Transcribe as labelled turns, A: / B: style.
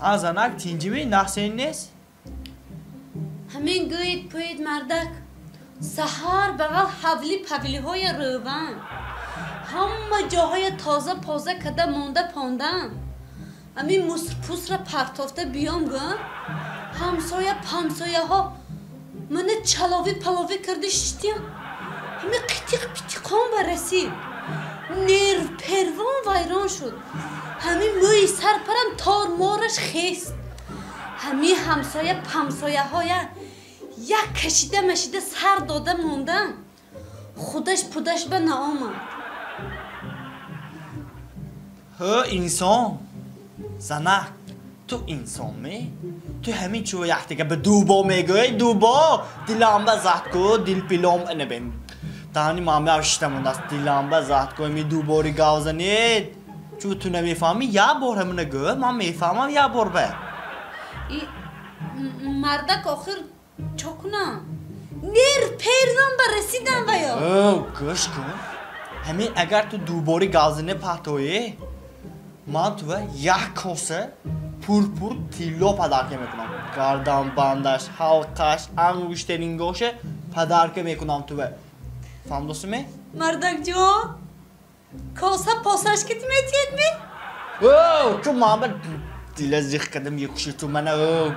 A: Azanак tincimi nasıl nes?
B: همین گوید پوید مردک سهار بغل حولی پولی های روان همه جاهای تازه پازه کده مونده پاندن همین مصر پوس را پرتافته بیام گم همسایه پمسایه ها من چلاوی پلاوی کرده شتیم همین قیتیق پیتیقان برسید نیر پروان ویران شد همین موی سرپرم تار مارش خیست همین همسایه پمسایه های یک کشیده مشیده سر داده موندن خودش پودش به نامد
A: ها انسان زنک تو انسان می؟ تو همین چو یختی که به دوبا میگوی دوبا دیلم به زد کو دیل پیلم نبین تانی مامه افشتمون است دیلم به زد کو می دوباری گاوزنید چو تو نمیفهمی یا بار همونه گو من میفهمم یا بار به
B: مردک آخر چکنم نیر پیرزن برسیدن و یا
A: اوه گوش کن همین اگر تو دوباری گاوزنه پتویی من تو یک کاسه پور تیلو پدرکه میکنم گردن بندش حلقش انگشترین گوشه پدرکه میکنم تو فهمیدی می؟
B: مردک جان کاسه پاسش کتی میتید می؟
A: اوه که من به دیل زیخ کدم یکوشی تو منه اوه